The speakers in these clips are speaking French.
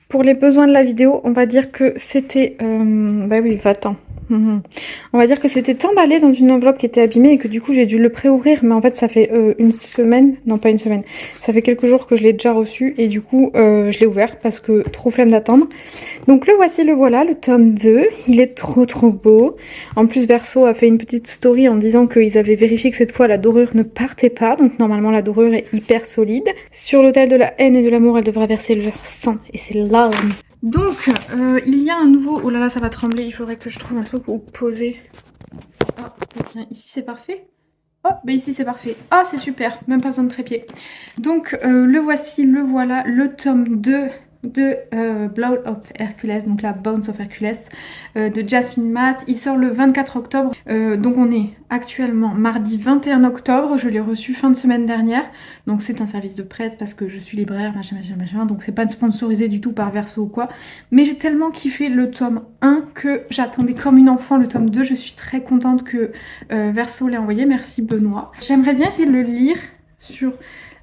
Pour les besoins de la vidéo, on va dire que c'était... Bah oui, va-t'en. On va dire que c'était emballé dans une enveloppe qui était abîmée et que du coup j'ai dû le préouvrir, mais en fait ça fait une semaine, non pas une semaine, ça fait quelques jours que je l'ai déjà reçu et du coup je l'ai ouvert parce que trop flemme d'attendre. Donc le voici, le voilà, le tome 2, il est trop beau. En plus Verso a fait une petite story en disant qu'ils avaient vérifié que cette fois la dorure ne partait pas, donc normalement la dorure est hyper solide. Sur l'autel de la haine et de l'amour, elle devra verser leur sang et ses larmes. Donc il y a un nouveau... Oh là là, ça va trembler, il faudrait que je trouve un truc où poser. Ah, bien, ici c'est parfait. Oh, bah ici c'est parfait. Ah, c'est super, même pas besoin de trépied. Donc le voici, le voilà, le tome 2 de Blood of Hercules, donc la Bones of Hercules de Jasmine Maas. Il sort le 24 octobre, donc on est actuellement mardi 21 octobre. Je l'ai reçu fin de semaine dernière, donc c'est un service de presse parce que je suis libraire, machin, donc c'est pas sponsorisé du tout par Verso ou quoi. Mais j'ai tellement kiffé le tome 1 que j'attendais comme une enfant le tome 2. Je suis très contente que Verso l'ait envoyé, merci Benoît. J'aimerais bien essayer de le lire sur...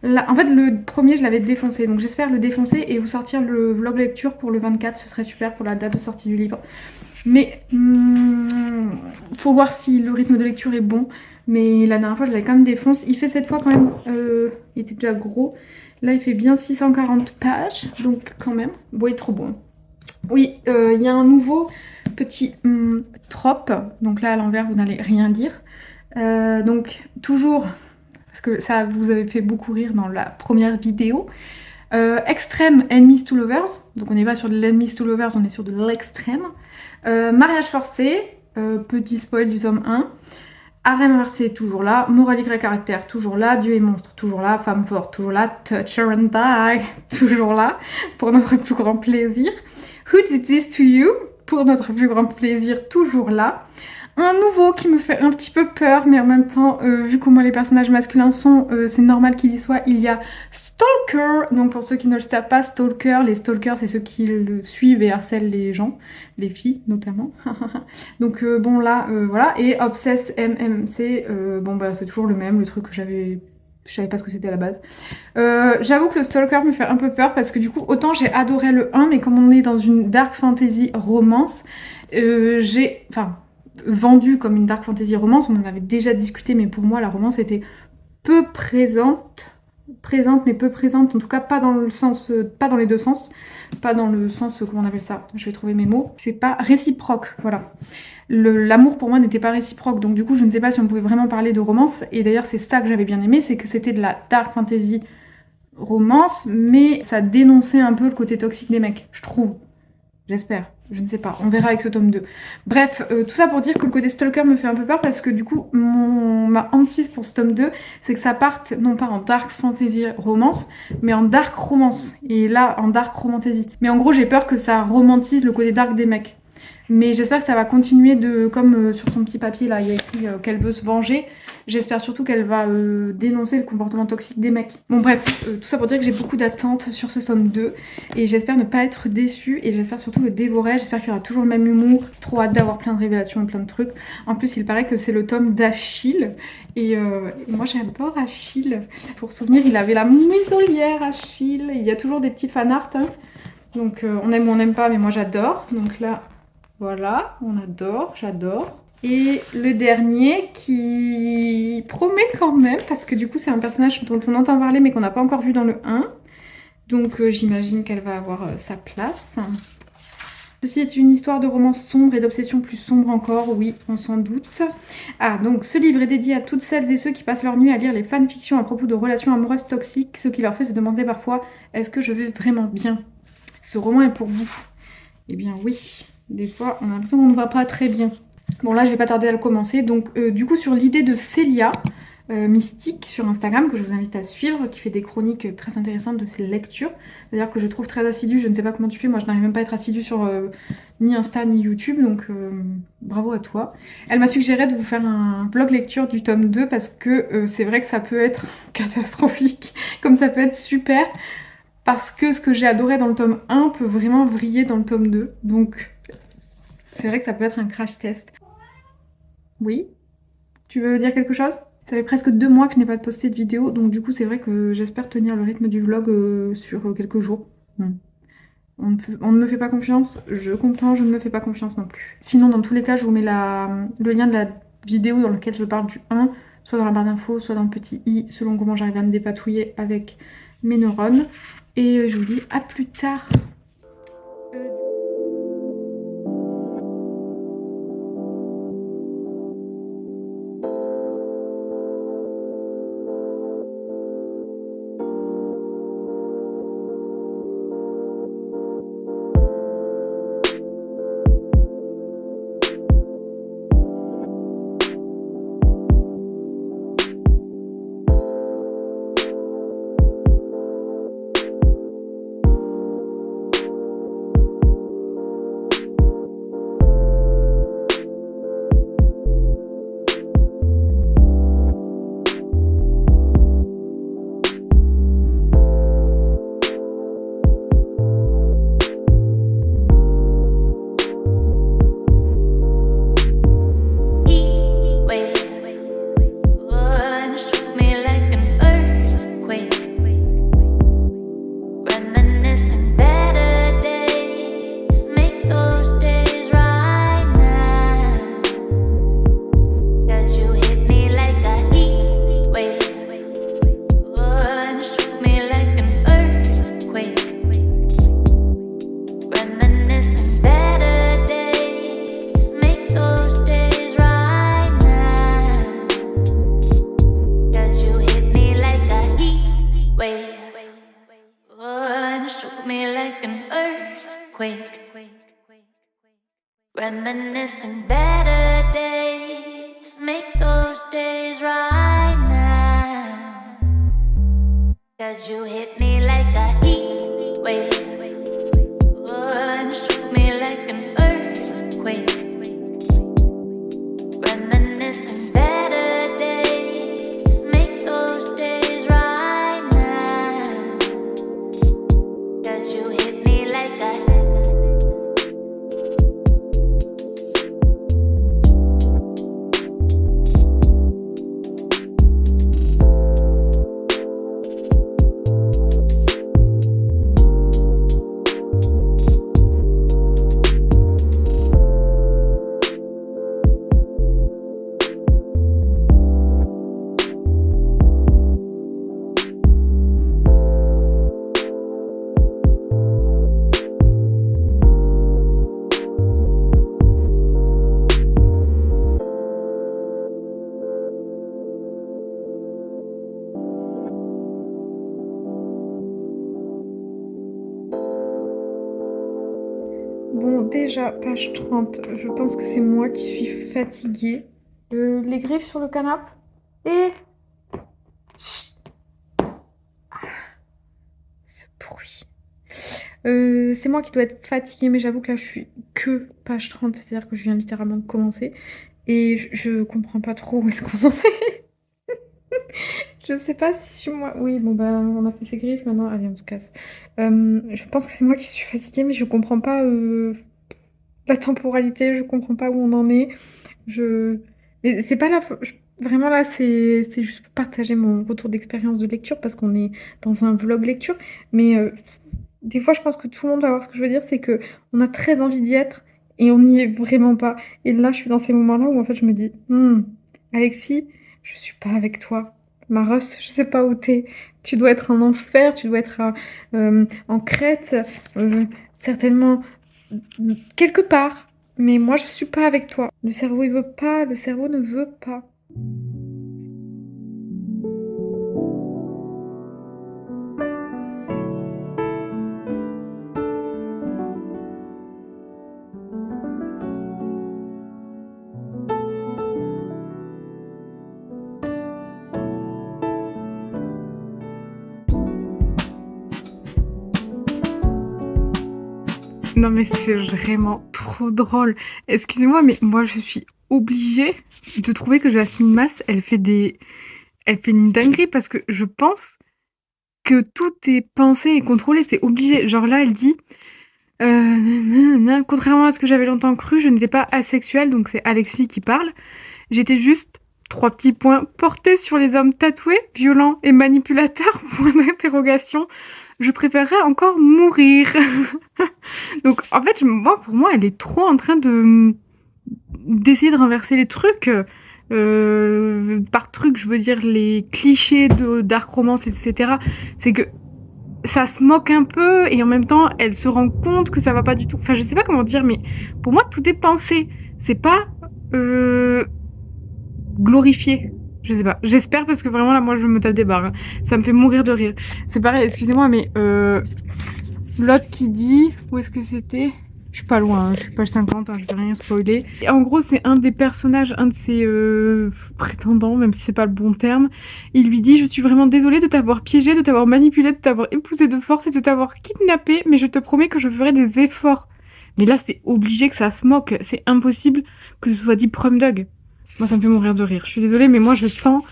En fait, le premier, je l'avais défoncé, donc j'espère le défoncer et vous sortir le vlog lecture pour le 24, ce serait super pour la date de sortie du livre. Mais faut voir si le rythme de lecture est bon. Mais la dernière fois, je l'avais quand même défoncé. Il fait cette fois quand même, il était déjà gros. Là, il fait bien 640 pages, donc quand même. Bon, il est trop bon. Oui, il y a un nouveau petit trope. Donc là, à l'envers, vous n'allez rien lire. Donc, toujours... parce que ça vous avait fait beaucoup rire dans la première vidéo. Extrême Enemies to Lovers, donc on n'est pas sur de l'Enemies to Lovers, on est sur de l'extrême. Mariage forcé, petit spoil du tome 1. Harem inversé, toujours là. Morale y caractère, toujours là. Dieu et monstre, toujours là. Femme forte, toujours là. Touch her and die, toujours là. Pour notre plus grand plaisir. Who did this to you? Pour notre plus grand plaisir, toujours là. Un nouveau qui me fait un petit peu peur, mais en même temps, vu comment les personnages masculins sont, c'est normal qu'il y soit. Il y a Stalker. Donc pour ceux qui ne le savent pas, Stalker, les stalkers, c'est ceux qui le suivent et harcèlent les gens, les filles notamment. Donc bon là, voilà. Et Obsess MMC, bon bah c'est toujours le même, le truc que j'avais... Je savais pas ce que c'était à la base. J'avoue que le Stalker me fait un peu peur parce que du coup, autant j'ai adoré le 1, mais comme on est dans une dark fantasy romance, j'ai... Enfin, vendu comme une dark fantasy romance, on en avait déjà discuté, mais pour moi, la romance était peu présente mais peu présente, en tout cas pas dans le sens, pas dans les deux sens, pas dans le sens, comment on appelle ça, je vais trouver mes mots, c'est pas réciproque, voilà. L'amour pour moi n'était pas réciproque, donc du coup je ne sais pas si on pouvait vraiment parler de romance, et d'ailleurs c'est ça que j'avais bien aimé, c'est que c'était de la dark fantasy romance, mais ça dénonçait un peu le côté toxique des mecs, je trouve. J'espère, je ne sais pas, on verra avec ce tome 2. Bref, tout ça pour dire que le côté stalker me fait un peu peur parce que du coup, ma hantise pour ce tome 2, c'est que ça parte non pas en dark fantasy romance, mais en dark romance. Et là, en dark romantasy. Mais en gros, j'ai peur que ça romantise le côté dark des mecs. Mais j'espère que ça va continuer de, comme sur son petit papier là, il y a écrit qu'elle veut se venger. J'espère surtout qu'elle va dénoncer le comportement toxique des mecs. Bon bref, tout ça pour dire que j'ai beaucoup d'attentes sur ce tome 2 et j'espère ne pas être déçue et j'espère surtout le dévorer. J'espère qu'il y aura toujours le même humour. Trop hâte d'avoir plein de révélations et plein de trucs. En plus, il paraît que c'est le tome d'Achille et moi j'adore Achille. Pour souvenir, il avait la muselière Achille. Il y a toujours des petits fanarts. Hein. Donc on aime ou on n'aime pas, mais moi j'adore. Donc là, voilà, on adore, j'adore. Et le dernier qui promet quand même, parce que du coup c'est un personnage dont on entend parler mais qu'on n'a pas encore vu dans le 1. Donc j'imagine qu'elle va avoir sa place. Ceci est une histoire de romance sombre et d'obsession plus sombre encore, oui, on s'en doute. Ah, donc ce livre est dédié à toutes celles et ceux qui passent leur nuit à lire les fanfictions à propos de relations amoureuses toxiques, ce qui leur fait se demander parfois « Est-ce que je vais vraiment bien ?» Ce roman est pour vous. Eh bien oui, des fois on a l'impression qu'on ne va pas très bien. Bon là je vais pas tarder à le commencer, donc du coup sur l'idée de Célia, Mystique sur Instagram, que je vous invite à suivre, qui fait des chroniques très intéressantes de ses lectures, c'est-à-dire que je trouve très assidue, je ne sais pas comment tu fais, moi je n'arrive même pas à être assidue sur ni Insta ni YouTube, donc bravo à toi. Elle m'a suggéré de vous faire un vlog lecture du tome 2 parce que c'est vrai que ça peut être catastrophique, comme ça peut être super, parce que ce que j'ai adoré dans le tome 1 peut vraiment vriller dans le tome 2, donc c'est vrai que ça peut être un crash test. Oui, tu veux dire quelque chose? Ça fait presque 2 mois que je n'ai pas posté de vidéo, donc du coup c'est vrai que j'espère tenir le rythme du vlog sur quelques jours. On ne me fait pas confiance, je comprends, je ne me fais pas confiance non plus. Sinon, dans tous les cas, je vous mets le lien de la vidéo dans laquelle je parle du 1, soit dans la barre d'infos, soit dans le petit i, selon comment j'arrive à me dépatouiller avec mes neurones. Et je vous dis à plus tard. Reminiscing better days, make those days right now. 'Cause you hit me like a heat wave, oh, and shook me like an earthquake. Reminiscing better days, make those days right now. 'Cause you hit me like a Bon, déjà, page 30, je pense que c'est moi qui suis fatiguée. Les griffes sur le canapé. Et... Chut. Ah, ce bruit. C'est moi qui dois être fatiguée, mais j'avoue que là, je suis que page 30, c'est-à-dire que je viens littéralement de commencer. Et je comprends pas trop où est-ce qu'on en est. Je sais pas si moi... Oui, bon, bah, on a fait ses griffes, maintenant, allez, on se casse. Je pense que c'est moi qui suis fatiguée, mais je comprends pas la temporalité, je comprends pas où on en est. Mais c'est pas la... Vraiment, là, c'est juste pour partager mon retour d'expérience de lecture, parce qu'on est dans un vlog lecture. Mais des fois, je pense que tout le monde va voir ce que je veux dire, c'est que on a très envie d'y être, et on n'y est vraiment pas. Et là, je suis dans ces moments-là où, en fait, je me dis, Alexis, je suis pas avec toi. Maros, je sais pas où t'es. Tu dois être en enfer, tu dois être en Crète, certainement quelque part. Mais moi, je suis pas avec toi. Le cerveau, il veut pas, le cerveau ne veut pas. Non mais c'est vraiment trop drôle. Excusez-moi, mais moi je suis obligée de trouver que Jasmine Mas, elle fait une dinguerie parce que je pense que tout est pensé et contrôlé, c'est obligé. Genre là, elle dit, contrairement à ce que j'avais longtemps cru, je n'étais pas asexuelle, donc c'est Alexis qui parle. J'étais juste, 3 petits points, portés sur les hommes tatoués, violents et manipulateurs, point d'interrogation. Je préférerais encore mourir. Donc en fait, pour moi, elle est trop en train d'essayer de renverser les trucs. Par truc, je veux dire les clichés de dark romance, etc. C'est que ça se moque un peu et en même temps, elle se rend compte que ça va pas du tout. Enfin, je sais pas comment dire, mais pour moi, tout est pensé. C'est pas glorifié. Je sais pas. J'espère parce que vraiment là, moi, je me tape des barres. Ça me fait mourir de rire. C'est pareil, excusez-moi, mais l'autre qui dit, où est-ce que c'était? Je suis pas loin, je suis page 50, je vais rien spoiler. Et en gros, c'est un des personnages, un de ses prétendants, même si c'est pas le bon terme. Il lui dit: je suis vraiment désolée de t'avoir piégé, de t'avoir manipulé, de t'avoir épousé de force et de t'avoir kidnappé, mais je te promets que je ferai des efforts. Mais là, c'est obligé que ça se moque. C'est impossible que ce soit dit prom dog. Moi, ça me fait mourir de rire. Je suis désolée, mais moi, je sens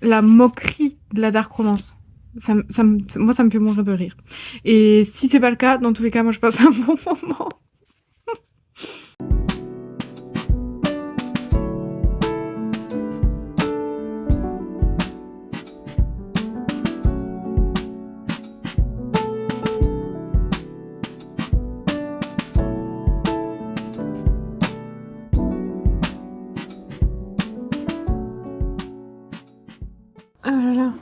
la moquerie de la dark romance. Moi, ça me fait mourir de rire. Et si c'est pas le cas, dans tous les cas, moi, je passe un bon moment. Ah là là.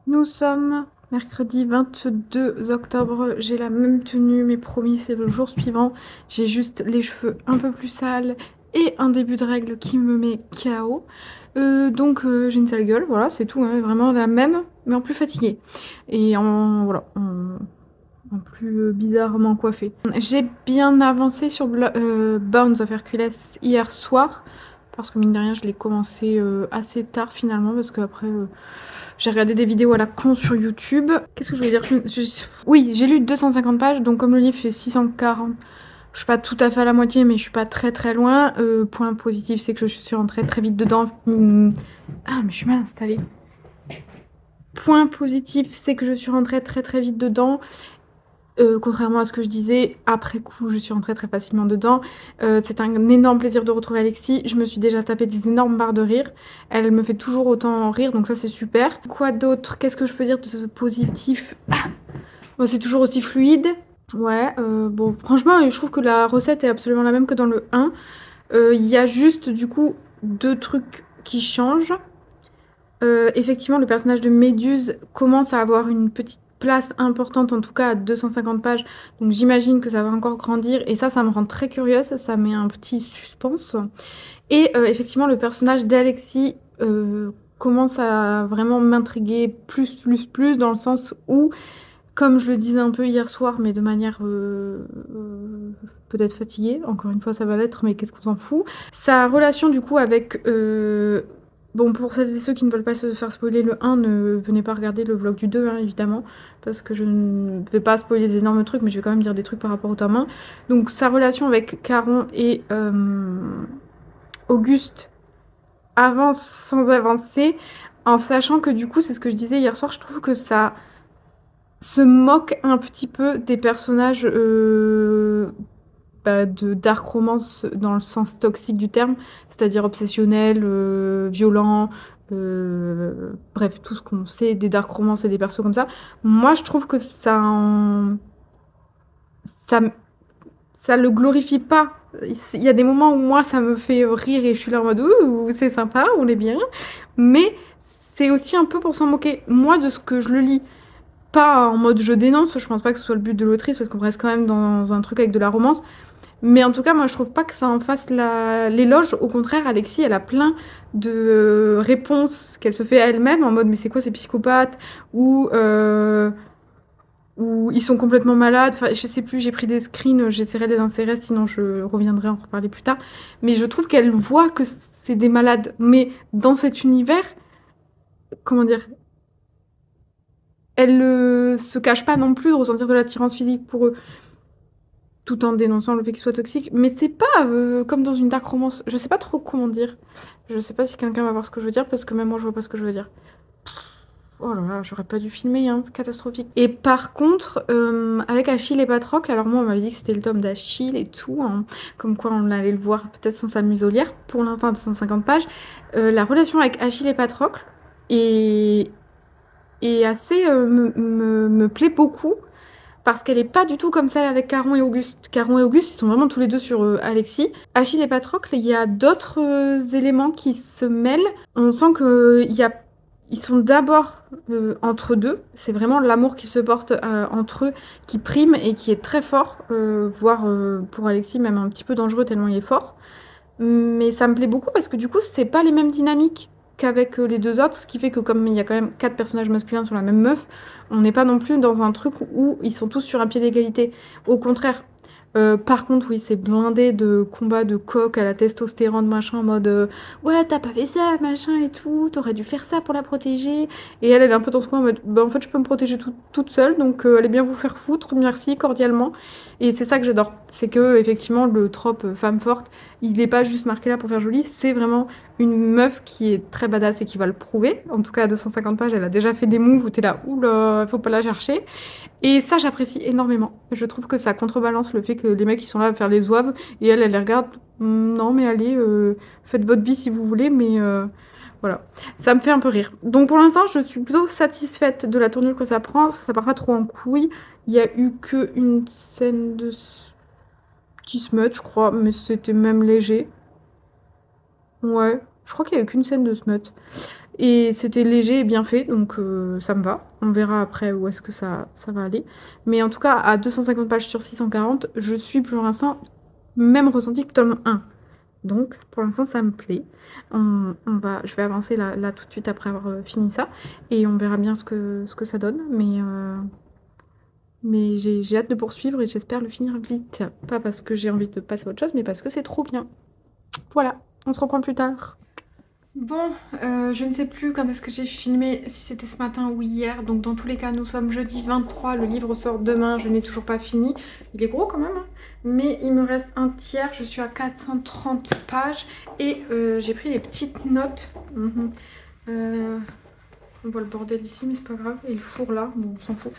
Nous sommes mercredi 22 octobre. J'ai la même tenue, mais promis, c'est le jour suivant. J'ai juste les cheveux un peu plus sales et un début de règle qui me met KO. Donc j'ai une sale gueule, voilà, c'est tout, hein, vraiment la même, mais en plus fatiguée. Et voilà, en plus bizarrement coiffée. J'ai bien avancé sur Bounds of Hercules hier soir, parce que mine de rien, je l'ai commencé assez tard finalement, parce qu'après, j'ai regardé des vidéos à la con sur YouTube. Qu'est-ce que je voulais dire? Oui, j'ai lu 250 pages, donc comme le livre fait 640, je suis pas tout à fait à la moitié, mais je suis pas très très loin. Point positif, c'est que je suis rentrée très vite dedans. Ah, mais je suis mal installée. Point positif, c'est que je suis rentrée très très vite dedans. Contrairement à ce que je disais, après coup, je suis rentrée très facilement dedans. C'est un énorme plaisir de retrouver Alexis. Je me suis déjà tapé des énormes barres de rire. Elle me fait toujours autant rire, donc ça c'est super. Quoi d'autre? Qu'est-ce que je peux dire de positif? Bon, c'est toujours aussi fluide. Ouais, bon, franchement, je trouve que la recette est absolument la même que dans le 1. Il y a juste, du coup, deux trucs qui changent. Effectivement, le personnage de Méduse commence à avoir une petite place importante, en tout cas à 250 pages. Donc j'imagine que ça va encore grandir. Et ça me rend très curieuse. Ça met un petit suspense. Et effectivement, le personnage d'Alexis commence à vraiment m'intriguer plus, dans le sens où, comme je le disais un peu hier soir, mais de manière peut-être fatiguée, encore une fois ça va l'être, mais qu'est-ce qu'on s'en fout. Sa relation du coup avec... bon, pour celles et ceux qui ne veulent pas se faire spoiler le 1, ne venez pas regarder le vlog du 2, hein, évidemment, parce que je ne vais pas spoiler des énormes trucs, mais je vais quand même dire des trucs par rapport au tome 1. Donc sa relation avec Caron et Auguste avance sans avancer, en sachant que du coup, c'est ce que je disais hier soir, je trouve que ça se moque un petit peu des personnages de dark romance dans le sens toxique du terme, c'est-à-dire obsessionnel, violent, bref, tout ce qu'on sait des dark romance et des persos comme ça. Moi, je trouve que ça, ça le glorifie pas. Il y a des moments où moi, ça me fait rire et je suis là en mode ouh, c'est sympa, on est bien, mais c'est aussi un peu pour s'en moquer. Moi, de ce que je le lis, pas en mode je dénonce, je pense pas que ce soit le but de l'autrice parce qu'on reste quand même dans un truc avec de la romance. Mais en tout cas, moi je trouve pas que ça en fasse l'éloge. Au contraire, Alexis, elle a plein de réponses qu'elle se fait à elle-même en mode mais c'est quoi ces psychopathes ou ils sont complètement malades. Enfin, je sais plus, j'ai pris des screens, j'essaierai de les insérer, sinon je reviendrai en reparler plus tard. Mais je trouve qu'elle voit que c'est des malades. Mais dans cet univers, comment dire, elle se cache pas non plus de ressentir de l'attirance physique pour eux, tout en dénonçant le fait qu'ils soient toxiques. Mais c'est pas comme dans une dark romance. Je sais pas trop comment dire. Je sais pas si quelqu'un va voir ce que je veux dire, parce que même moi je vois pas ce que je veux dire. Oh là là, j'aurais pas dû filmer, hein, catastrophique. Et par contre, avec Achille et Patrocle, alors moi on m'avait dit que c'était le tome d'Achille et tout, hein, comme quoi on allait le voir peut-être sans sa muselière, pour l'instant à 250 pages. La relation avec Achille et Patrocle est assez me plaît beaucoup. parce qu'elle est pas du tout comme celle avec Caron et Auguste. Caron et Auguste, ils sont vraiment tous les deux sur Alexis. Achille et Patrocle, il y a d'autres éléments qui se mêlent. On sent ils sont d'abord entre deux. C'est vraiment l'amour qu'ils se portent entre eux qui prime et qui est très fort, voire pour Alexis même un petit peu dangereux tellement il est fort. Mais ça me plaît beaucoup parce que du coup, c'est pas les mêmes dynamiques qu'avec les deux autres, ce qui fait que comme il y a quand même 4 personnages masculins sur la même meuf, on n'est pas non plus dans un truc où ils sont tous sur un pied d'égalité. Au contraire. Par contre, oui, c'est blindé de combats de coq à la testostérone, machin, en mode ouais, t'as pas fait ça, machin et tout, t'aurais dû faire ça pour la protéger. Et elle est un peu dans ce coin en mode bah, en fait, je peux me protéger toute seule, donc allez bien vous faire foutre, merci, cordialement. Et c'est ça que j'adore. C'est que, effectivement, le trope femme forte, il est pas juste marqué là pour faire joli, c'est vraiment une meuf qui est très badass et qui va le prouver. En tout cas, à 250 pages, elle a déjà fait des moves où t'es là, oula, faut pas la chercher. Et ça, j'apprécie énormément. Je trouve que ça contrebalance le fait que les mecs, ils sont là à faire les zouaves, et elle les regarde. Non, mais allez, faites votre vie si vous voulez, mais voilà. Ça me fait un peu rire. Donc pour l'instant, je suis plutôt satisfaite de la tournure que ça prend. Ça part pas trop en couille. Il y a eu qu'une scène de petit smut, je crois, mais c'était même léger. Ouais, je crois qu'il y a eu qu'une scène de smut. Et c'était léger et bien fait, donc ça me va. On verra après où est-ce que ça va aller. Mais en tout cas, à 250 pages sur 640, je suis pour l'instant même ressenti que tome 1. Donc, pour l'instant, ça me plaît. Je vais avancer là tout de suite après avoir fini ça. Et on verra bien ce que ça donne. Mais j'ai hâte de poursuivre et j'espère le finir vite. Pas parce que j'ai envie de passer à autre chose, mais parce que c'est trop bien. Voilà, on se reprend plus tard. Bon, je ne sais plus quand est-ce que j'ai filmé, si c'était ce matin ou hier. Donc dans tous les cas, nous sommes jeudi 23, le livre sort demain, je n'ai toujours pas fini. Il est gros quand même, hein. Mais il me reste un tiers, je suis à 430 pages. Et j'ai pris des petites notes. On voit le bordel ici, mais c'est pas grave. Et le four là, bon, on s'en fout.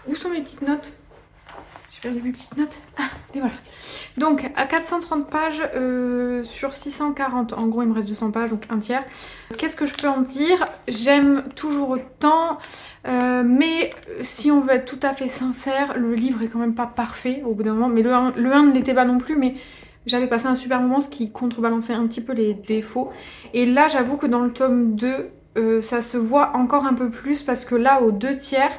Où sont mes petites notes? J'ai perdu mes petites notes. Ah, et voilà. Donc, à 430 pages sur 640. En gros, il me reste 200 pages, donc un tiers. Qu'est-ce que je peux en dire? J'aime toujours autant. Mais si on veut être tout à fait sincère, le livre est quand même pas parfait au bout d'un moment. Mais le 1 ne l'était pas non plus, mais j'avais passé un super moment, ce qui contrebalançait un petit peu les défauts. Et là, j'avoue que dans le tome 2, ça se voit encore un peu plus parce que là, aux 2 tiers,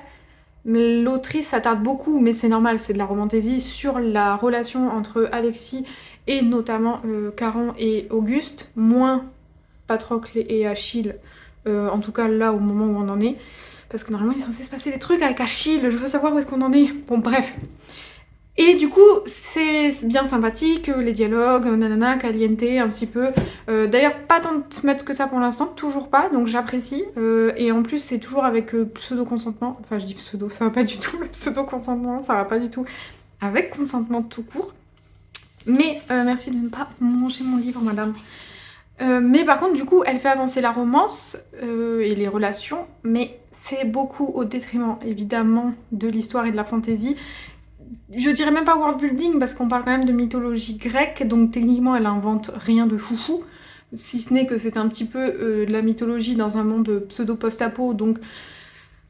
l'autrice s'attarde beaucoup, mais c'est normal, c'est de la romantaisie, sur la relation entre Alexis et notamment Caron et Auguste, moins Patrocle et Achille, en tout cas là au moment où on en est, parce que normalement il est censé se passer des trucs avec Achille, je veux savoir où est-ce qu'on en est, bon bref. Et du coup, c'est bien sympathique, les dialogues, nanana, caliente, un petit peu. D'ailleurs, pas tant de smut que ça pour l'instant, toujours pas, donc j'apprécie. Et en plus, c'est toujours avec pseudo-consentement. Enfin, je dis pseudo, ça va pas du tout, le pseudo-consentement, ça va pas du tout. Avec consentement tout court. Mais merci de ne pas manger mon livre, madame. Mais par contre, du coup, elle fait avancer la romance et les relations, mais c'est beaucoup au détriment, évidemment, de l'histoire et de la fantaisie. Je dirais même pas world building parce qu'on parle quand même de mythologie grecque, donc techniquement elle invente rien de foufou, si ce n'est que c'est un petit peu de la mythologie dans un monde pseudo-post-apo, donc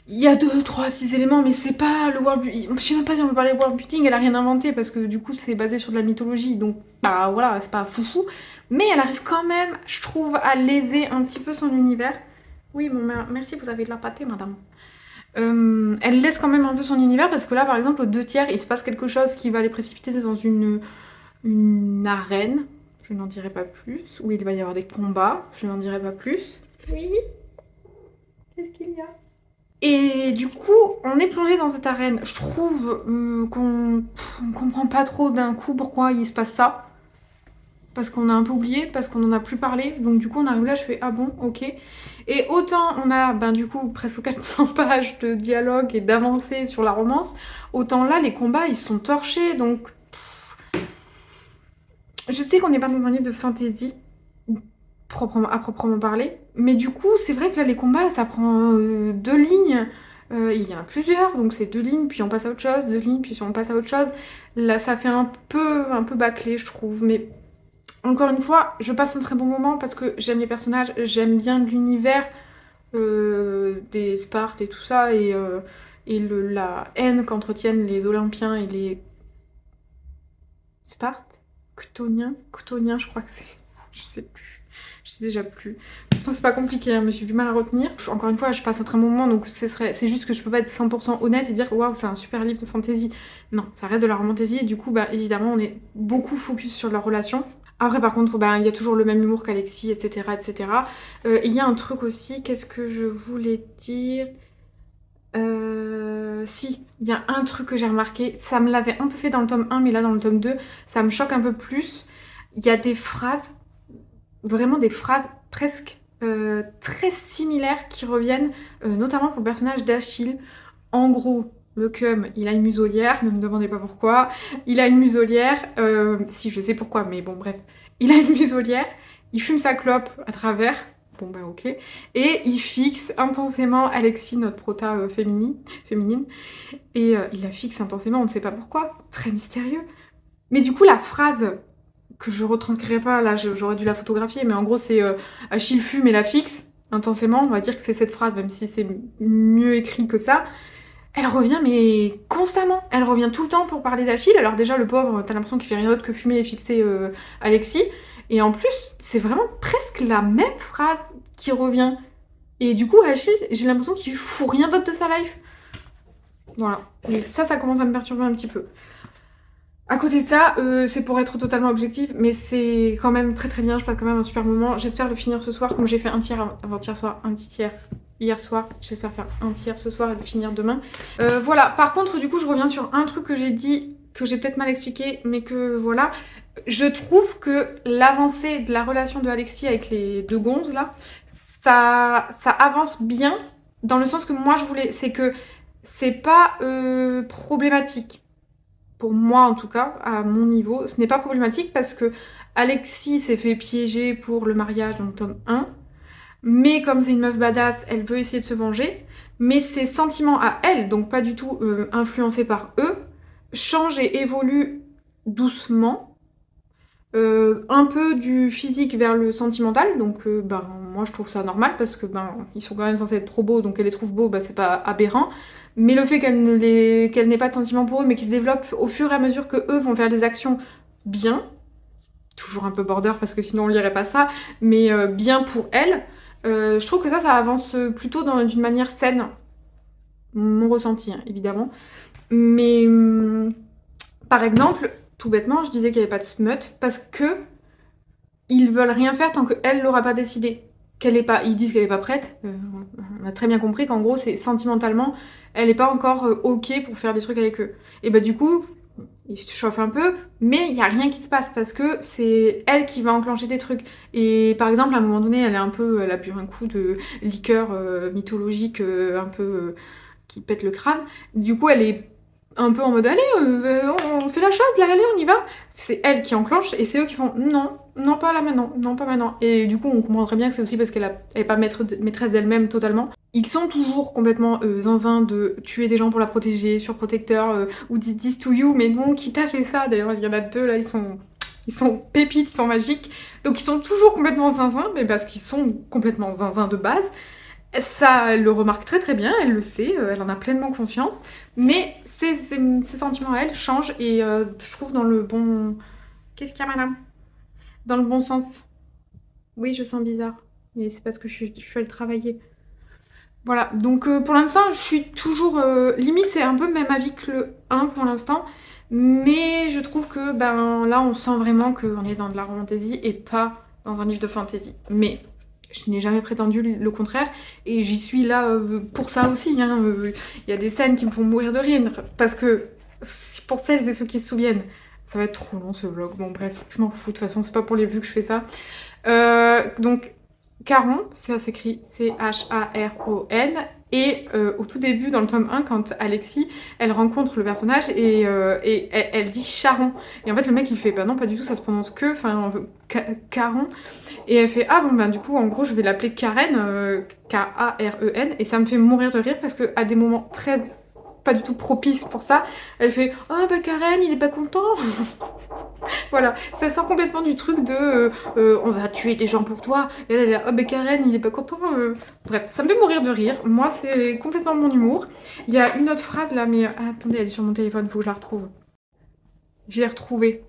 il y a 2-3 petits éléments, mais c'est pas le world building. Je sais même pas si on peut parler de world building, elle a rien inventé parce que du coup c'est basé sur de la mythologie, donc bah voilà, c'est pas foufou, mais elle arrive quand même, je trouve, à léser un petit peu son univers. Oui, bon, merci, vous avez de la pâtée, madame. Elle laisse quand même un peu son univers parce que là par exemple aux 2 tiers il se passe quelque chose qui va les précipiter dans une arène, je n'en dirai pas plus, où il va y avoir des combats, je n'en dirai pas plus. Oui, qu'est-ce qu'il y a? Et du coup on est plongé dans cette arène, je trouve qu'on comprend pas trop d'un coup pourquoi il se passe ça. Parce qu'on a un peu oublié, parce qu'on en a plus parlé, donc du coup on arrive là, je fais ah bon, ok. Et autant on a ben du coup presque 400 pages de dialogue et d'avancée sur la romance, autant là les combats ils sont torchés, donc je sais qu'on n'est pas dans un livre de fantasy à proprement parler, mais du coup c'est vrai que là les combats ça prend 2 lignes. Il y en a plusieurs, donc c'est 2 lignes, puis on passe à autre chose, 2 lignes, puis on passe à autre chose. Là ça fait un peu bâclé je trouve, mais encore une fois, je passe un très bon moment parce que j'aime les personnages, j'aime bien l'univers des Spartes et tout ça, et et la haine qu'entretiennent les Olympiens et les Coutoniens, je crois que c'est... Je sais plus. Je sais déjà plus. Pourtant, c'est pas compliqué, hein, mais j'ai du mal à retenir. Encore une fois, je passe un très bon moment, donc c'est juste que je peux pas être 100% honnête et dire waouh, c'est un super livre de fantasy. Non, ça reste de la romantasy, et du coup, bah évidemment, on est beaucoup focus sur leur relation. Après, par contre, bah, il y a toujours le même humour qu'Alexis, etc., etc. Il y a un truc aussi, qu'est-ce que je voulais dire? Si, il y a un truc que j'ai remarqué, ça me l'avait un peu fait dans le tome 1, mais là dans le tome 2, ça me choque un peu plus. Il y a des phrases, vraiment des phrases presque très similaires qui reviennent, notamment pour le personnage d'Achille. En gros, le cum, il a une muselière, ne me demandez pas pourquoi. Il a une muselière, si je sais pourquoi, mais bon bref. Il a une muselière, il fume sa clope à travers, bon bah ok, et il fixe intensément Alexis, notre prota féminine, et il la fixe intensément, on ne sait pas pourquoi, très mystérieux. Mais du coup la phrase que je retranscrirai pas, là j'aurais dû la photographier, mais en gros c'est Achille fume et la fixe intensément, on va dire que c'est cette phrase, même si c'est mieux écrit que ça. Elle revient mais constamment, elle revient tout le temps pour parler d'Achille. Alors déjà le pauvre, t'as l'impression qu'il fait rien d'autre que fumer et fixer Alexis. Et en plus, c'est vraiment presque la même phrase qui revient. Et du coup, Achille, j'ai l'impression qu'il fout rien d'autre de sa life. Voilà. Et ça commence à me perturber un petit peu. À côté de ça, c'est pour être totalement objective, mais c'est quand même très très bien, je passe quand même un super moment. J'espère le finir ce soir, comme j'ai fait un tiers avant-hier soir, un petit tiers hier soir. J'espère faire un tiers ce soir et le finir demain. Voilà, par contre, du coup, je reviens sur un truc que j'ai dit, que j'ai peut-être mal expliqué, mais que voilà. Je trouve que l'avancée de la relation de Alexis avec les deux gonzes, là, ça avance bien, dans le sens que moi je voulais, c'est que c'est pas problématique. Pour moi en tout cas, à mon niveau, ce n'est pas problématique parce que Alexis s'est fait piéger pour le mariage dans le tome 1, mais comme c'est une meuf badass, elle veut essayer de se venger, mais ses sentiments à elle, donc pas du tout influencés par eux, changent et évoluent doucement, un peu du physique vers le sentimental, donc ben, moi je trouve ça normal parce que ben, ils sont quand même censés être trop beaux, donc elle les trouve beaux, ben, c'est pas aberrant. Mais le fait qu'elle n'ait pas de sentiments pour eux, mais qu'ils se développent au fur et à mesure que eux vont faire des actions bien, toujours un peu border parce que sinon on lirait pas ça, mais bien pour elle, je trouve que ça avance plutôt d'une manière saine. Mon ressenti, hein, évidemment. Mais par exemple, tout bêtement, je disais qu'il n'y avait pas de smut parce que ils veulent rien faire tant qu'elle l'aura pas décidé. Ils disent qu'elle est pas prête. On a très bien compris qu'en gros, c'est sentimentalement, elle est pas encore ok pour faire des trucs avec eux. Et bah du coup, ils se chauffent un peu, mais il y a rien qui se passe parce que c'est elle qui va enclencher des trucs. Et par exemple, à un moment donné, elle a bu un coup de liqueur mythologique un peu qui pète le crâne. Du coup, elle est un peu en mode allez, on fait la chose là, allez, on y va. C'est elle qui enclenche et c'est eux qui font non, non pas là maintenant, non pas maintenant. Et du coup, on comprendrait bien que c'est aussi parce elle est pas maîtresse d'elle-même totalement. Ils sont toujours complètement zinzin de tuer des gens pour la protéger, surprotecteur, ou did this to you, mais non, qui t'a fait ça? D'ailleurs, il y en a deux là, ils sont pépites, ils sont magiques. Donc ils sont toujours complètement zinzin, mais parce qu'ils sont complètement zinzin de base. Ça, elle le remarque très très bien, elle le sait, elle en a pleinement conscience, mais ses sentiments à elle changent et je trouve dans le bon... Qu'est-ce qu'il y a, madame? Dans le bon sens. Oui, je sens bizarre, mais c'est parce que je suis allée travailler. Voilà, donc pour l'instant, je suis toujours... limite, c'est un peu le même avis que le 1 pour l'instant, mais je trouve que ben là, on sent vraiment qu'on est dans de la romantasy et pas dans un livre de fantasy. Mais je n'ai jamais prétendu le contraire, et j'y suis là pour ça aussi. Hein. Y a des scènes qui me font mourir de rire, parce que pour celles et ceux qui se souviennent, ça va être trop long ce vlog. Bon bref, je m'en fous, de toute façon, c'est pas pour les vues que je fais ça. Donc, Charon, ça s'écrit C-H-A-R-O-N, et au tout début, dans le tome 1, quand Alexis, elle rencontre le personnage et elle dit Charon. Et en fait, le mec, il fait, bah non, pas du tout, ça se prononce que, enfin, Charon. Et elle fait, ah bon, bah du coup, en gros, je vais l'appeler Karen, K-A-R-E-N, et ça me fait mourir de rire parce qu'à des moments très pas du tout propices pour ça, elle fait, oh bah Karen, il est pas content. Voilà, ça sort complètement du truc de on va tuer des gens pour toi. Et là, elle est là, oh mais Karen, il est pas content. Bref, ça me fait mourir de rire. Moi, c'est complètement mon humour. Il y a une autre phrase là, mais attendez, elle est sur mon téléphone, faut que je la retrouve. J'ai retrouvé.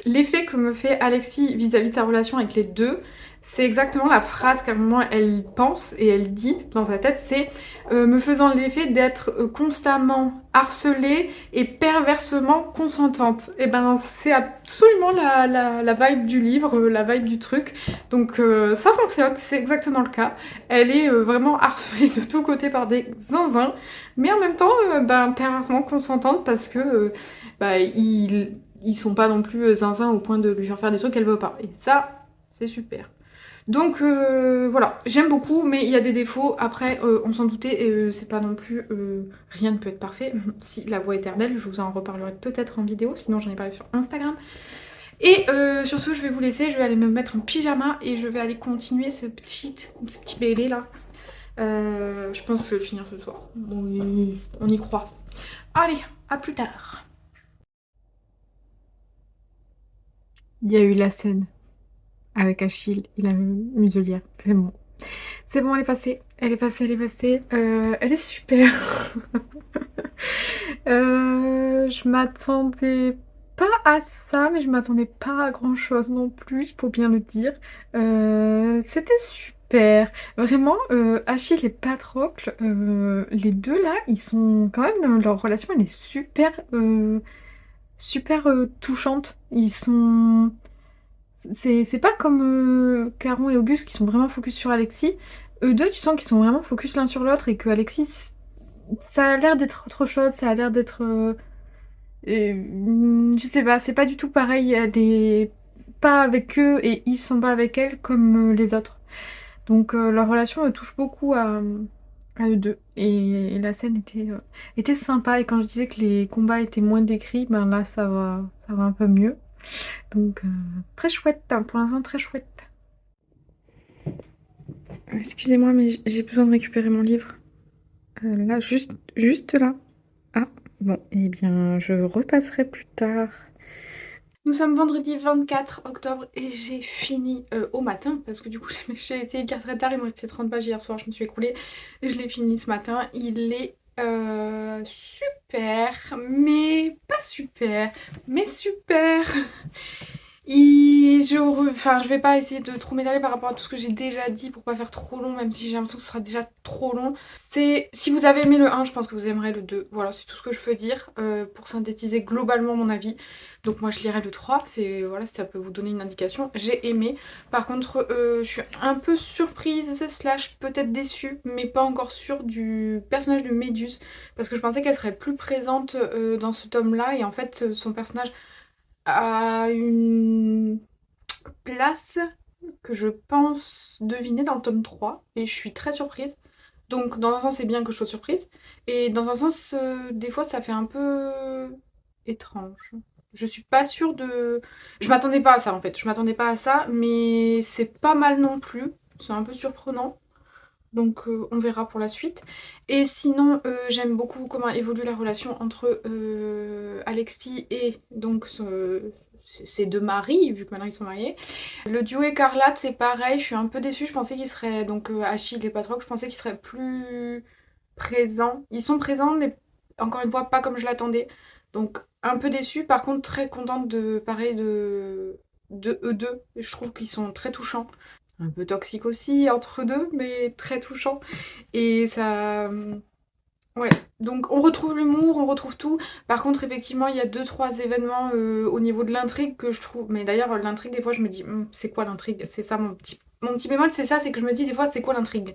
L'effet que me fait Alexis vis-à-vis de sa relation avec les deux, c'est exactement la phrase qu'à un moment elle pense et elle dit dans sa tête, c'est me faisant l'effet d'être constamment harcelée et perversement consentante. Et ben c'est absolument la vibe du livre, la vibe du truc. Donc ça fonctionne, c'est exactement le cas. Elle est vraiment harcelée de tous côtés par des zinzins, mais en même temps ben, perversement consentante parce que bah, ils sont pas non plus zinzin au point de lui faire des trucs qu'elle veut pas. Et ça, c'est super. Donc voilà, j'aime beaucoup, mais il y a des défauts. Après, on s'en doutait, et c'est pas non plus... rien ne peut être parfait. Si la voix éternelle, je vous en reparlerai peut-être en vidéo, sinon j'en ai parlé sur Instagram. Et sur ce, je vais vous laisser, je vais aller me mettre en pyjama et je vais aller continuer ce petit bébé là. Je pense que je vais le finir ce soir. Oui, on y croit. Allez, à plus tard. Il y a eu la scène avec Achille et la muselière. C'est bon. C'est bon, elle est passée. Elle est passée, elle est passée. Elle est super. Je m'attendais pas à ça, mais je m'attendais pas à grand chose non plus, il faut bien le dire. C'était super. Vraiment, Achille et Patrocle, les deux là, ils sont quand même, leur relation elle est super, super touchante. Ils sont... C'est pas comme Caron et Auguste qui sont vraiment focus sur Alexis. Eux deux, tu sens qu'ils sont vraiment focus l'un sur l'autre et que Alexis, ça a l'air d'être autre chose, ça a l'air d'être... je sais pas, c'est pas du tout pareil. Elle est pas avec eux et ils sont pas avec elle comme les autres. Donc leur relation touche beaucoup à eux deux. Et la scène était sympa. Et quand je disais que les combats étaient moins décrits, ben là ça va un peu mieux. Donc très chouette, hein, pour l'instant très chouette. Excusez-moi, mais j'ai besoin de récupérer mon livre. Là, juste là. Ah, bon, eh bien, je repasserai plus tard. Nous sommes vendredi 24 octobre et j'ai fini au matin parce que du coup j'ai été hyper très tard, il me restait 30 pages hier soir, je me suis écroulée. Je l'ai fini ce matin, il est super, mais pas super, mais super. Enfin, je vais pas essayer de trop m'étaler par rapport à tout ce que j'ai déjà dit pour pas faire trop long, même si j'ai l'impression que ce sera déjà trop long. Si vous avez aimé le 1, je pense que vous aimerez le 2. Voilà, c'est tout ce que je peux dire pour synthétiser globalement mon avis. Donc moi je lirai le 3, voilà, ça peut vous donner une indication. J'ai aimé. Par contre, je suis un peu surprise slash peut-être déçue, mais pas encore sûre du personnage de Méduse. Parce que je pensais qu'elle serait plus présente dans ce tome-là, et en fait son personnage à une place que je pense deviner dans le tome 3 et je suis très surprise. Donc dans un sens c'est bien que je sois surprise et dans un sens des fois ça fait un peu étrange. Je suis pas sûre de... Je m'attendais pas à ça en fait, je m'attendais pas à ça mais c'est pas mal non plus, c'est un peu surprenant. Donc on verra pour la suite. Et sinon, j'aime beaucoup comment évolue la relation entre Alexis et donc ses deux maris, vu que maintenant ils sont mariés. Le duo Écarlate, c'est pareil, je suis un peu déçue. Je pensais qu'ils seraient, donc Achille et Patrocle, je pensais qu'ils seraient plus présents. Ils sont présents, mais encore une fois, pas comme je l'attendais. Donc un peu déçue. Par contre, très contente de, pareil, de eux deux. Je trouve qu'ils sont très touchants. Un peu toxique aussi entre deux, mais très touchant. Et ça... Ouais, donc on retrouve l'humour, on retrouve tout. Par contre, effectivement, il y a 2-3 événements au niveau de l'intrigue que je trouve... Mais d'ailleurs, l'intrigue, des fois, je me dis, c'est quoi l'intrigue? C'est ça mon petit bémol, c'est ça, c'est que je me dis des fois, c'est quoi l'intrigue?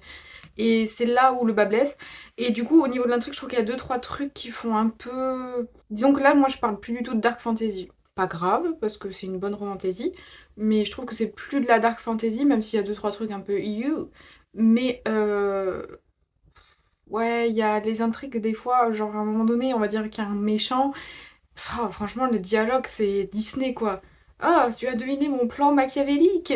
Et c'est là où le bas blesse. Et du coup, au niveau de l'intrigue, je trouve qu'il y a 2-3 trucs qui font un peu... Disons que là, moi, je parle plus du tout de dark fantasy. Pas grave, parce que c'est une bonne romantasy. Mais je trouve que c'est plus de la dark fantasy, même s'il y a 2-3 trucs un peu EU. Mais ouais, il y a les intrigues des fois, genre à un moment donné, on va dire qu'il y a un méchant. Franchement, le dialogue, c'est Disney, quoi. Ah, tu as deviné mon plan machiavélique?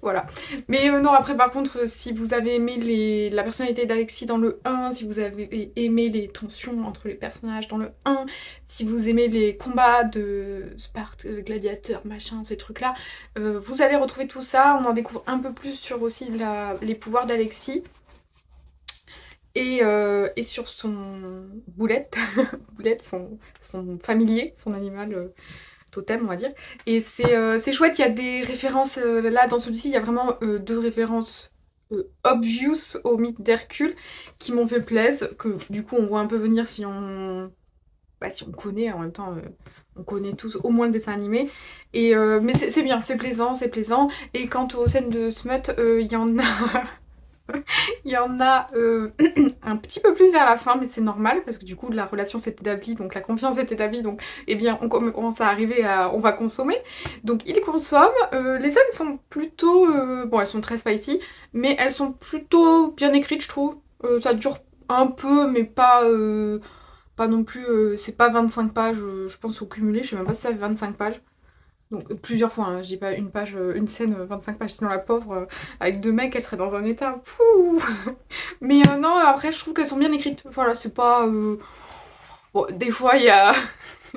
Voilà. Mais non, après par contre, si vous avez aimé la personnalité d'Alexis dans le 1, si vous avez aimé les tensions entre les personnages dans le 1, si vous aimez les combats de Sparte, gladiateurs, machin, ces trucs-là, vous allez retrouver tout ça. On en découvre un peu plus sur aussi les pouvoirs d'Alexis. Et sur son boulette, boulette, son familier, son animal totem, on va dire. Et c'est chouette, il y a des références, là dans celui-ci, il y a vraiment deux références obvious au mythe d'Hercule qui m'ont fait plaisir, que du coup on voit un peu venir si on connaît, en même temps on connaît tous au moins le dessin animé. Mais c'est bien, c'est plaisant, c'est plaisant. Et quant aux scènes de smut, il y en a... Il y en a un petit peu plus vers la fin, mais c'est normal parce que du coup la relation s'est établie, donc la confiance est établie, donc eh bien on commence à arriver à on va consommer. Donc ils consomment. Les scènes sont plutôt bon, elles sont très spicy, mais elles sont plutôt bien écrites, je trouve. Ça dure un peu, mais pas non plus. C'est pas 25 pages, je pense au cumulé, je sais même pas si ça fait 25 pages. Donc plusieurs fois, hein, je dis pas une page, une scène, 25 pages, sinon la pauvre, avec deux mecs, elle serait dans un état. Pouh. Mais non, après je trouve qu'elles sont bien écrites. Voilà, c'est pas... Bon, des fois il y a,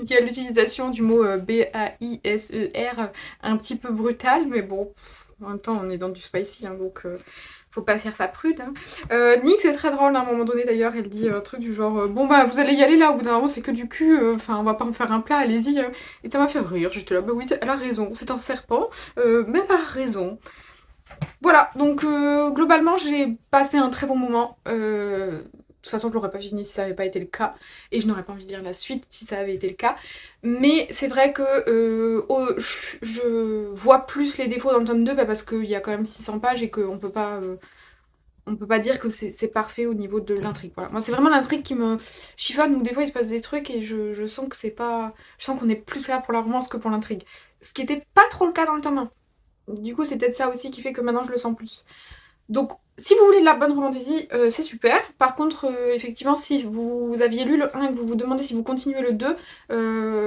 il y a l'utilisation du mot B-A-I-S-E-R un petit peu brutal, mais bon, en même temps on est dans du spicy, hein, donc faut pas faire ça prude. Hein. Nick c'est très drôle, à un moment donné d'ailleurs, elle dit un truc du genre bon bah vous allez y aller là, au bout d'un moment c'est que du cul, enfin on va pas en faire un plat, allez-y. Et ça m'a fait rire, j'étais là, bah oui, elle a raison, c'est un serpent, mais elle a raison. Voilà, donc globalement j'ai passé un très bon moment. De toute façon, je l'aurais pas fini si ça n'avait pas été le cas, et je n'aurais pas envie de lire la suite si ça avait été le cas. Mais c'est vrai que je vois plus les défauts dans le tome 2 bah, parce qu'il y a quand même 600 pages et on peut pas dire que c'est parfait au niveau de l'intrigue. Voilà. Moi, c'est vraiment l'intrigue qui me chiffonne, où des fois il se passe des trucs et je sens que c'est pas. Je sens qu'on est plus là pour la romance que pour l'intrigue. Ce qui était pas trop le cas dans le tome 1. Du coup, c'est peut-être ça aussi qui fait que maintenant je le sens plus. Donc, si vous voulez de la bonne romantasy, c'est super. Par contre, effectivement, si vous aviez lu le 1 et que vous vous demandez si vous continuez le 2,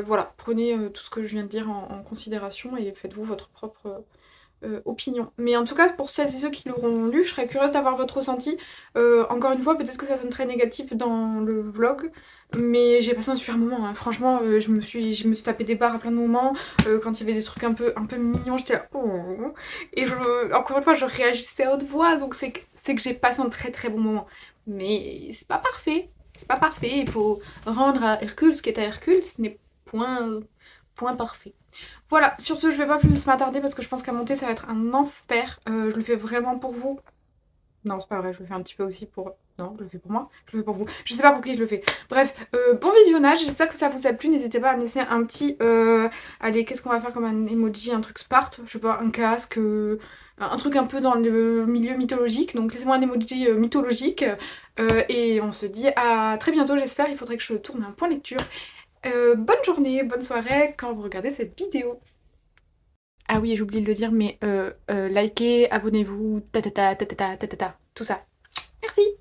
voilà, prenez tout ce que je viens de dire en considération et faites-vous votre propre opinion. Mais en tout cas, pour celles et ceux qui l'auront lu, je serais curieuse d'avoir votre ressenti. Encore une fois, peut-être que ça sonne très négatif dans le vlog, mais j'ai passé un super moment. Hein. Franchement, je me suis tapé des barres à plein de moments. Quand il y avait des trucs un peu mignons, j'étais là. Oh. Et encore une fois, je réagissais à haute voix, donc c'est que j'ai passé un très très bon moment. Mais c'est pas parfait. C'est pas parfait. Il faut rendre à Hercule ce qui est à Hercule. Ce n'est point parfait. Voilà, sur ce, je vais pas plus m'attarder parce que je pense qu'à monter, ça va être un enfer. Je le fais vraiment pour vous. Non, c'est pas vrai, je le fais un petit peu aussi pour... Non, je le fais pour moi, je le fais pour vous. Je sais pas pour qui je le fais. Bref, bon visionnage, j'espère que ça vous a plu. N'hésitez pas à me laisser un petit... Allez, qu'est-ce qu'on va faire comme un emoji, un truc Sparte, je sais pas, un casque, un truc un peu dans le milieu mythologique. Donc laissez-moi un emoji mythologique. Et on se dit à très bientôt, j'espère. Il faudrait que je tourne un point lecture. Bonne journée, bonne soirée quand vous regardez cette vidéo. Ah oui, j'ai oublié de le dire, mais likez, abonnez-vous, ta ta ta ta ta ta ta ta, tout ça. Merci!